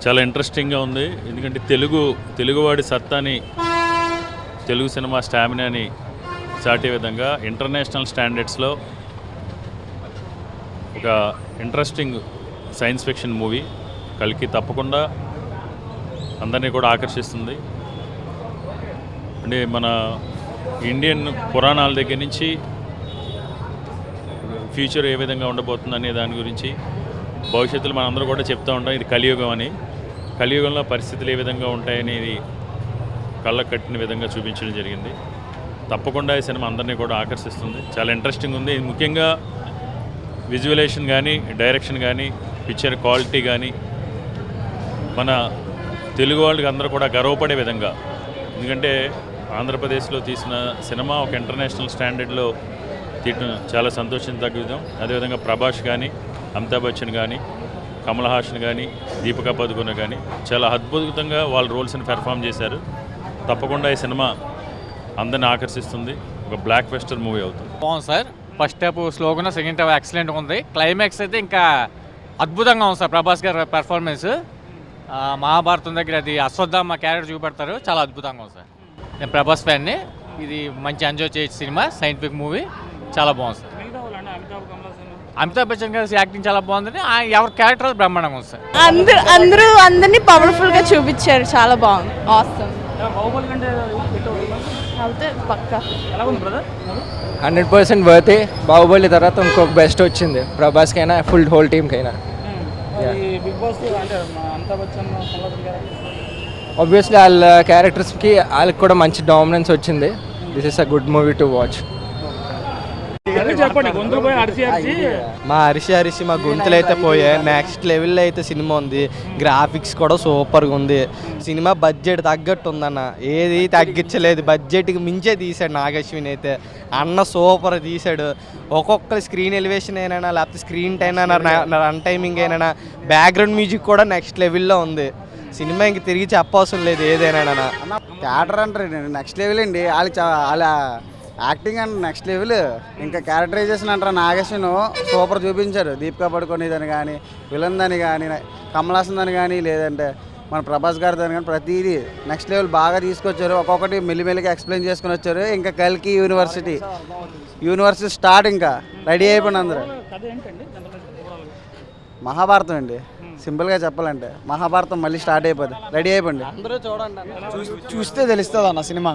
చాలా ఇంట్రెస్టింగ్గా ఉంది. ఎందుకంటే తెలుగువాడి సత్తాని, తెలుగు సినిమా స్టామినాని చాటే విధంగా ఇంటర్నేషనల్ స్టాండర్డ్స్లో ఒక ఇంట్రెస్టింగ్ సైన్స్ ఫిక్షన్ మూవీ కల్కి తప్పకుండా అందరినీ కూడా ఆకర్షిస్తుంది. అంటే మన ఇండియన్ పురాణాల దగ్గర నుంచి ఫ్యూచర్ ఏ విధంగా ఉండబోతుంది అనే దాని గురించి భవిష్యత్తులో మనందరూ కూడా చెప్తూ ఉంటాం. ఇది కలియుగం అని. కలియుగంలో పరిస్థితులు ఏ విధంగా ఉంటాయనేది కళ్ళకు కట్టిన విధంగా చూపించడం జరిగింది. తప్పకుండా ఈ సినిమా అందరినీ కూడా ఆకర్షిస్తుంది. చాలా ఇంట్రెస్టింగ్ ఉంది. ముఖ్యంగా విజువలేషన్ కానీ, డైరెక్షన్ కానీ, పిక్చర్ క్వాలిటీ కానీ మన తెలుగు వాళ్ళకి అందరూ కూడా గర్వపడే విధంగా. ఎందుకంటే ఆంధ్రప్రదేశ్లో తీసిన సినిమా ఒక ఇంటర్నేషనల్ స్టాండర్డ్లో తీయటం చాలా సంతోషించదగ్గ విధం. అదేవిధంగా ప్రభాస్ కానీ, అమితాబ్ బచ్చన్ కానీ, కమల్ హాసన్ కానీ, దీపికా పదుకొనె కానీ చాలా అద్భుతంగా వాళ్ళ రోల్స్ని పెర్ఫామ్ చేశారు. తప్పకుండా ఈ సినిమా అందరిని ఆకర్షిస్తుంది. ఒక బ్లాక్ బస్టర్ మూవీ అవుతుంది. బాగుంది సార్. ఫస్ట్ హాఫ్ స్లోగా, సెకండ్ హాఫ్ ఎక్సలెంట్గా ఉంది. క్లైమాక్స్ అయితే ఇంకా అద్భుతంగా ఉంది సార్. ప్రభాస్ గారి పెర్ఫార్మెన్స్ మహాభారతం దగ్గర అది అశ్వత్థామ క్యారెక్టర్ చూపెడతారు. చాలా అద్భుతంగా ఉంది సార్. నేను ప్రభాస్ ఫ్యాన్ని. ఇది మంచి ఎంజాయ్ చేయొచ్చు సినిమా. సైంటిఫిక్ మూవీ చాలా బాగుంది సార్. అమితాబ్ బచ్చన్ గారి యాక్టింగ్ చాలా బాగుంది. ఎవరి క్యారెక్టర్ బ్రహ్మాండంగా ఉంది సార్. అందరినీ పవర్ఫుల్ గా చూపించారు. చాలా బాగుంది. ఆసమ్. 100% వర్త్. బాహుబలి తర్వాత ఇంకొక బెస్ట్ వచ్చింది ప్రభాస్కైనా, ఫుల్ హోల్ టీమ్కైనా. ఆబ్వియస్లీ వాళ్ళ క్యారెక్టర్స్కి వాళ్ళకి కూడా మంచి డామినెన్స్ వచ్చింది. This is a good movie to watch. మా అరిసి మా గొంతులు అయితే పోయాయి. నెక్స్ట్ లెవెల్లో అయితే సినిమా ఉంది. గ్రాఫిక్స్ కూడా సూపర్గా ఉంది. సినిమా బడ్జెట్ తగ్గట్టు ఉందన్న, ఏది తగ్గించలేదు. బడ్జెట్కి మించే తీశాడు నాగశ్విన్ అయితే. అన్న సూపర్ తీశాడు. ఒక్కొక్క స్క్రీన్ ఎలివేషన్ అయినా, లేకపోతే స్క్రీన్ టైం అయినా, రన్ టైమింగ్ అయినా, బ్యాక్గ్రౌండ్ మ్యూజిక్ కూడా నెక్స్ట్ లెవెల్లో ఉంది. సినిమా ఇంక తిరిగి చెప్పవసరం లేదు ఏదైనా. క్యారెక్టర్ అంటారు నెక్స్ట్ లెవెల్ అండి. వాళ్ళ యాక్టింగ్ అండ్ నెక్స్ట్ లెవెల్. ఇంకా క్యారెక్టరైజేషన్ అంటారా, నాగేశ్వన్ సూపర్ చూపించారు. దీపికా పడుకొని దాన్ని కానీ, విలన్ దాన్ని కానీ, కమల్ హాసన్ దాన్ని కానీ, లేదంటే మన ప్రభాస్ గారి దాన్ని కానీ, ప్రతిదీ నెక్స్ట్ లెవెల్ బాగా తీసుకొచ్చారు. ఒక్కొక్కటి మెల్లిమెల్లిగా ఎక్స్ప్లెయిన్ చేసుకుని వచ్చారు. ఇంకా కల్కి యూనివర్సిటీ స్టార్ట్ ఇంకా రెడీ అయిపోయింది అందరూ. మహాభారతం అండి. సింపుల్గా చెప్పాలంటే మహాభారతం మళ్ళీ స్టార్ట్ అయిపోద్ది. రెడీ అయిపోయింది. అందరూ చూడండి, చూస్తే తెలుస్తుంది అన్న సినిమా.